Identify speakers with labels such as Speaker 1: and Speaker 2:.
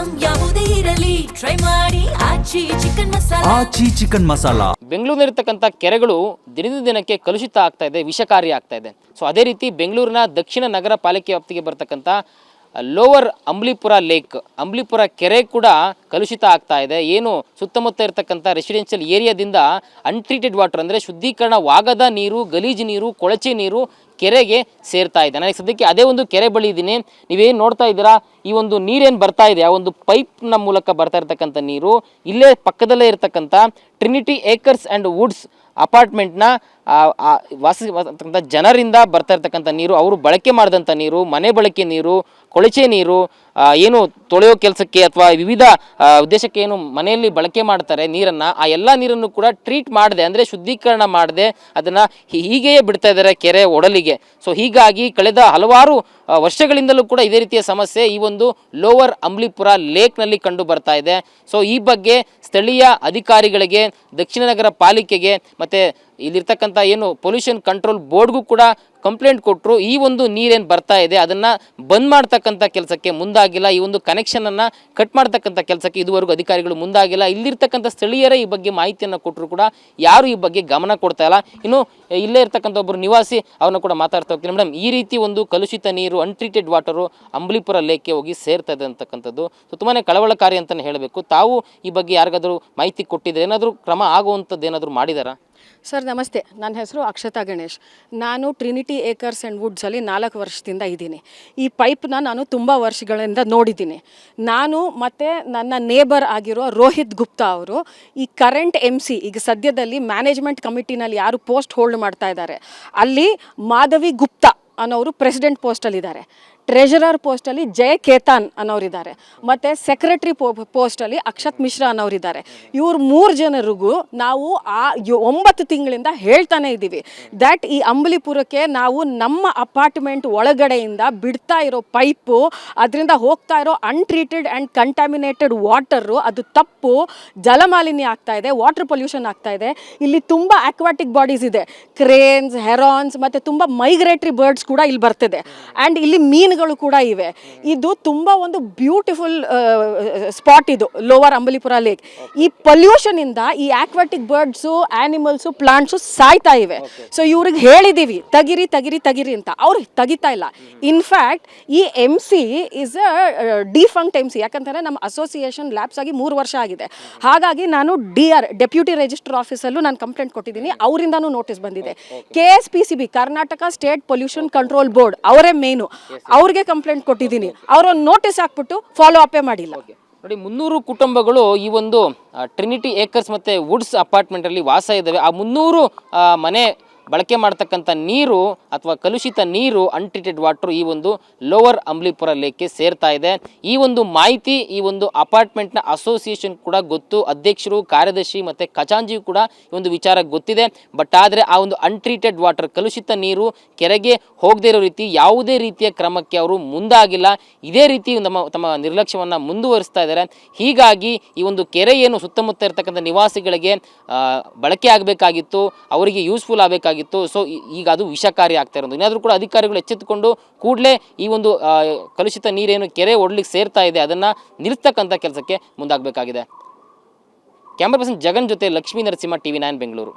Speaker 1: Item ಯಾವುದೇ ಇರಲಿ try ಮಾಡಿ ಆಚಿ ಚಿಕನ್ ಮಸಾಲಾ.
Speaker 2: ಬೆಂಗಳೂರಿನಲ್ಲಿರ್ತಕ್ಕಂಥ ಕೆರೆಗಳು ದಿನದಿಂದ ದಿನಕ್ಕೆ ಕಲುಷಿತ ಆಗ್ತಾ ಇದೆ, ವಿಷಕಾರಿ ಆಗ್ತಾ ಇದೆ. ಸೊ ಅದೇ ರೀತಿ ಬೆಂಗಳೂರಿನ ದಕ್ಷಿಣ ನಗರ ಪಾಲಿಕೆ ವ್ಯಾಪ್ತಿಗೆ ಬರ್ತಕ್ಕಂಥ ಲೋವರ್ ಅಂಬ್ಲಿಪುರ ಲೇಕ್, ಅಂಬ್ಲಿಪುರ ಕೆರೆ ಕೂಡ ಕಲುಷಿತ ಆಗ್ತಾ ಇದೆ. ಏನು ಸುತ್ತಮುತ್ತ ಇರತಕ್ಕಂಥ ರೆಸಿಡೆನ್ಷಿಯಲ್ ಏರಿಯಾದಿಂದ ಅನ್ಟ್ರೀಟೆಡ್ ವಾಟರ್ ಅಂದರೆ ಶುದ್ಧೀಕರಣವಾಗದ ನೀರು, ಗಲೀಜು ನೀರು, ಕೊಳಚೆ ನೀರು ಕೆರೆಗೆ ಸೇರ್ತಾ ಇದೆ. ನನಗೆ ಸದ್ಯಕ್ಕೆ ಅದೇ ಒಂದು ಕೆರೆ ಬಳಿ ಇದ್ದೀನಿ. ನೀವೇನು ನೋಡ್ತಾ ಇದ್ದೀರಾ, ಈ ಒಂದು ನೀರೇನು ಬರ್ತಾ ಇದೆ, ಆ ಒಂದು ಪೈಪ್ನ ಮೂಲಕ ಬರ್ತಾ ಇರ್ತಕ್ಕಂಥ ನೀರು ಇಲ್ಲೇ ಪಕ್ಕದಲ್ಲೇ ಇರತಕ್ಕಂಥ ಟ್ರಿನಿಟಿ ಏಕರ್ಸ್ ಆ್ಯಂಡ್ ವುಡ್ಸ್ ಅಪಾರ್ಟ್ಮೆಂಟ್ನ ವಾಸಿಸ್ತಕ್ಕಂಥ ಜನರಿಂದ ಬರ್ತಾ ಇರ್ತಕ್ಕಂಥ ನೀರು, ಅವರು ಬಳಕೆ ಮಾಡಿದಂಥ ನೀರು, ಮನೆ ಬಳಕೆ ನೀರು, ಕೊಳಚೆ ನೀರು, ಏನು ತೊಳೆಯೋ ಕೆಲಸಕ್ಕೆ ಅಥವಾ ವಿವಿಧ ಉದ್ದೇಶಕ್ಕೆ ಏನು ಮನೆಯಲ್ಲಿ ಬಳಕೆ ಮಾಡ್ತಾರೆ ನೀರನ್ನು, ಆ ಎಲ್ಲ ನೀರನ್ನು ಕೂಡ ಟ್ರೀಟ್ ಮಾಡದೆ ಅಂದರೆ ಶುದ್ಧೀಕರಣ ಮಾಡದೆ ಅದನ್ನು ಹೀಗೆಯೇ ಬಿಡ್ತಾ ಇದ್ದಾರೆ ಕೆರೆ ಒಡಲಿಗೆ. ಸೊ ಹೀಗಾಗಿ ಕಳೆದ ಹಲವಾರು ವರ್ಷಗಳಿಂದಲೂ ಕೂಡ ಇದೇ ರೀತಿಯ ಸಮಸ್ಯೆ ಈ ಒಂದು ಲೋವರ್ ಅಂಬ್ಲಿಪುರ ಲೇಕ್ನಲ್ಲಿ ಕಂಡು ಬರ್ತಾ ಇದೆ. ಸೊ ಈ ಬಗ್ಗೆ ಸ್ಥಳೀಯ ಅಧಿಕಾರಿಗಳಿಗೆ, ದಕ್ಷಿಣ ನಗರ ಪಾಲಿಕೆಗೆ ಮತ್ತು ಇಲ್ಲಿರ್ತಕ್ಕಂಥ ಏನು ಪೊಲ್ಯೂಷನ್ ಕಂಟ್ರೋಲ್ ಬೋರ್ಡ್ಗೂ ಕೂಡ ಕಂಪ್ಲೇಂಟ್ ಕೊಟ್ಟರು. ಈ ಒಂದು ನೀರೇನು ಬರ್ತಾ ಇದೆ ಅದನ್ನು ಬಂದ್ ಮಾಡ್ತಕ್ಕಂಥ ಕೆಲಸಕ್ಕೆ ಮುಂದಾಗಿಲ್ಲ. ಈ ಒಂದು ಕನೆಕ್ಷನನ್ನು ಕಟ್ ಮಾಡ್ತಕ್ಕಂಥ ಕೆಲಸಕ್ಕೆ ಇದುವರೆಗೂ ಅಧಿಕಾರಿಗಳು ಮುಂದಾಗಿಲ್ಲ. ಇಲ್ಲಿರ್ತಕ್ಕಂಥ ಸ್ಥಳೀಯರೇ ಈ ಬಗ್ಗೆ ಮಾಹಿತಿಯನ್ನು ಕೊಟ್ಟರು ಕೂಡ ಯಾರು ಈ ಬಗ್ಗೆ ಗಮನ ಕೊಡ್ತಾ ಇಲ್ಲ. ಇನ್ನು ಇಲ್ಲೇ ಇರ್ತಕ್ಕಂಥ ಒಬ್ಬರು ನಿವಾಸಿ ಅವ್ರನ್ನ ಕೂಡ ಮಾತಾಡ್ತಾ ಹೋಗ್ತೀನಿ. ಮೇಡಮ್, ಈ ರೀತಿ ಒಂದು ಕಲುಷಿತ ನೀರು, ಅನ್ಟ್ರೀಟೆಡ್ ವಾಟರು ಅಂಬ್ಲಿಪುರ ಲೇಕ್ಗೆ ಹೋಗಿ ಸೇರ್ತಾ ಇದೆ ಅಂತಕ್ಕಂಥದ್ದು ಸೊ ತುಂಬಾ ಕಳವಳಕಾರಿ ಅಂತಲೇ ಹೇಳಬೇಕು. ತಾವು ಈ ಬಗ್ಗೆ ಯಾರಿಗಾದರೂ ಮಾಹಿತಿ ಕೊಟ್ಟಿದ್ರೆ ಏನಾದರೂ ಕ್ರಮ ಆಗುವಂಥದ್ದು ಏನಾದರೂ ಮಾಡಿದಾರಾ?
Speaker 3: ಸರ್ ನಮಸ್ತೆ, ನನ್ನ ಹೆಸರು ಅಕ್ಷತಾ ಗಣೇಶ್. ನಾನು ಟ್ರಿನಿಟಿ ಏಕರ್ಸ್ ಆ್ಯಂಡ್ ವುಡ್ಸಲ್ಲಿ 4 ವರ್ಷದಿಂದ ಇದ್ದೀನಿ. ಈ ಪೈಪ್ನ ನಾನು ತುಂಬ ವರ್ಷಗಳಿಂದ ನೋಡಿದ್ದೀನಿ. ನಾನು ಮತ್ತು ನನ್ನ ನೇಬರ್ ಆಗಿರೋ ರೋಹಿತ್ ಗುಪ್ತಾ ಅವರು ಈ ಕರೆಂಟ್ MC ಈಗ ಸದ್ಯದಲ್ಲಿ ಮ್ಯಾನೇಜ್ಮೆಂಟ್ ಕಮಿಟಿನಲ್ಲಿ ಯಾರು ಪೋಸ್ಟ್ ಹೋಲ್ಡ್ ಮಾಡ್ತಾ ಇದ್ದಾರೆ ಅಲ್ಲಿ ಮಾಧವಿ ಗುಪ್ತಾ ಅನ್ನೋರು ಪ್ರೆಸಿಡೆಂಟ್ ಪೋಸ್ಟಲ್ಲಿದ್ದಾರೆ. ಟ್ರೆಜರರ್ ಪೋಸ್ಟಲ್ಲಿ ಜಯ ಖೇತಾನ್ ಅನ್ನೋರಿದ್ದಾರೆ ಮತ್ತು ಸೆಕ್ರೆಟ್ರಿ ಪೋಸ್ಟಲ್ಲಿ ಅಕ್ಷತ್ ಮಿಶ್ರಾ ಅನ್ನೋರಿದ್ದಾರೆ. ಇವ್ರು 3 ಜನರಿಗೂ ನಾವು 9 ತಿಂಗಳಿಂದ ಹೇಳ್ತಾನೆ ಇದ್ದೀವಿ ದ್ಯಾಟ್ ಈ ಅಂಬ್ಲಿಪುರಕ್ಕೆ ನಾವು ನಮ್ಮ ಅಪಾರ್ಟ್ಮೆಂಟ್ ಒಳಗಡೆಯಿಂದ ಬಿಡ್ತಾ ಇರೋ ಪೈಪು, ಅದರಿಂದ ಹೋಗ್ತಾ ಇರೋ ಅನ್ಟ್ರೀಟೆಡ್ ಆ್ಯಂಡ್ ಕಂಟ್ಯಾಮಿನೇಟೆಡ್ ವಾಟರು ಅದು ತಪ್ಪು, ಜಲಮಾಲಿನ್ಯ ಆಗ್ತಾ ಇದೆ, ವಾಟರ್ ಪೊಲ್ಯೂಷನ್ ಆಗ್ತಾ ಇದೆ. ಇಲ್ಲಿ ತುಂಬ ಅಕ್ವಾಟಿಕ್ ಬಾಡೀಸ್ ಇದೆ, ಕ್ರೇನ್ಸ್, ಹೆರಾನ್ಸ್ ಮತ್ತು ತುಂಬ ಮೈಗ್ರೇಟರಿ ಬರ್ಡ್ಸ್ ಕೂಡ ಇಲ್ಲಿ ಬರ್ತಿದೆ. ಆ್ಯಂಡ್ ಇಲ್ಲಿ ಮೀನುಗಳು ಕೂಡ ಇವೆ. ಇದು ತುಂಬ ಒಂದು ಬ್ಯೂಟಿಫುಲ್ ಸ್ಪಾಟ್ ಇದು ಲೋವರ್ ಅಂಬಲಿಪುರ ಲೇಕ್. ಈ ಪೊಲ್ಯೂಷನ್ ಇಂದ ಈ ಆಕ್ವಾಟಿಕ್ ಬರ್ಡ್ಸು, ಆನಿಮಲ್ಸು, ಪ್ಲಾಂಟ್ಸು ಸಾಯ್ತಾ ಇವೆ. ಸೊ ಇವ್ರಿಗೆ ಹೇಳಿದ್ದೀವಿ ತೆಗಿರಿ ತೆಗಿರಿ ತೆಗಿರಿ ಅಂತ, ಅವ್ರು ತೆಗಿತಾ ಇಲ್ಲ. ಇನ್ಫ್ಯಾಕ್ಟ್ ಈ MC ಇಸ್ ಅ ಡಿಫಂಕ್ಟ್ MC, ಯಾಕಂತಂದರೆ ನಮ್ಮ ಅಸೋಸಿಯೇಷನ್ ಲ್ಯಾಬ್ಸ್ ಆಗಿ 3 ವರ್ಷ ಆಗಿದೆ. ಹಾಗಾಗಿ ನಾನು DR ಡೆಪ್ಯೂಟಿ ರಿಜಿಸ್ಟರ್ ಆಫೀಸಲ್ಲೂ ನಾನು ಕಂಪ್ಲೇಂಟ್ ಕೊಟ್ಟಿದ್ದೀನಿ, ಅವರಿಂದನೂ ನೋಟಿಸ್ ಬಂದಿದೆ. KSPCB Karnataka state pollution control board ಅವರೇ ಮೇನು, ಅವ್ರಿಗೆ ಕಂಪ್ಲೇಂಟ್ ಕೊಟ್ಟಿದ್ದೀನಿ. ಅವರು ನೋಟಿಸ್ ಹಾಕ್ಬಿಟ್ಟು ಫಾಲೋ ಅಪೇ ಮಾಡಿಲ್ಲ.
Speaker 2: ನೋಡಿ, 300 ಕುಟುಂಬಗಳು ಈ ಒಂದು ಟ್ರಿನಿಟಿ ಏಕರ್ಸ್ ಮತ್ತು ವುಡ್ಸ್ ಅಪಾರ್ಟ್ಮೆಂಟಲ್ಲಿ ವಾಸ ಇದ್ದಾವೆ. ಆ 300 ಮನೆ ಬಳಕೆ ಮಾಡ್ತಕ್ಕಂಥ ನೀರು ಅಥವಾ ಕಲುಷಿತ ನೀರು, ಅನ್ಟ್ರೀಟೆಡ್ ವಾಟರ್ ಈ ಒಂದು ಲೋವರ್ ಅಂಬ್ಲಿಪುರ ಲೇಕ್ಗೆ ಸೇರ್ತಾ ಇದೆ. ಈ ಒಂದು ಮಾಹಿತಿ ಈ ಒಂದು ಅಪಾರ್ಟ್ಮೆಂಟ್ನ ಅಸೋಸಿಯೇಷನ್ ಕೂಡ ಗೊತ್ತು, ಅಧ್ಯಕ್ಷರು, ಕಾರ್ಯದರ್ಶಿ ಮತ್ತು ಖಜಾಂಜಿ ಕೂಡ ಈ ಒಂದು ವಿಚಾರ ಗೊತ್ತಿದೆ. ಬಟ್ ಆದರೆ ಆ ಒಂದು ಅನ್ಟ್ರೀಟೆಡ್ ವಾಟರ್, ಕಲುಷಿತ ನೀರು ಕೆರೆಗೆ ಹೋಗದೇ ಇರೋ ರೀತಿ ಯಾವುದೇ ರೀತಿಯ ಕ್ರಮಕ್ಕೆ ಅವರು ಮುಂದಾಗಿಲ್ಲ. ಇದೇ ರೀತಿ ತಮ್ಮ ನಿರ್ಲಕ್ಷ್ಯವನ್ನು ಮುಂದುವರಿಸ್ತಾ ಇದ್ದಾರೆ. ಹೀಗಾಗಿ ಈ ಒಂದು ಕೆರೆ ಏನು ಸುತ್ತಮುತ್ತ ಇರತಕ್ಕಂಥ ನಿವಾಸಿಗಳಿಗೆ ಬಳಕೆ ಆಗಬೇಕಾಗಿತ್ತು, ಅವರಿಗೆ ಯೂಸ್ಫುಲ್ ಆಗಬೇಕಾಗಿತ್ತು. ಸೊ ಈಗ ಅದು ವಿಷಕಾರಿ ಆಗ್ತಾ ಇರೋದು. ಏನಾದರೂ ಕೂಡ ಅಧಿಕಾರಿಗಳು ಎಚ್ಚೆತ್ತುಕೊಂಡು ಕೂಡಲೇ ಈ ಒಂದು ಕಲುಷಿತ ನೀರೇನು ಕೆರೆ ಒಡ್ಲಿಕ್ಕೆ ಸೇರ್ತಾ ಇದೆ ಅದನ್ನು ನಿಲ್ಲಿಸ್ತಕ್ಕಂಥ ಕೆಲಸಕ್ಕೆ ಮುಂದಾಗಬೇಕಾಗಿದೆ. ಕ್ಯಾಮರಾ ಪರ್ಸನ್ ಜಗನ್ ಜೊತೆ ಲಕ್ಷ್ಮೀ ನರಸಿಂಹ, TV9 ಬೆಂಗಳೂರು.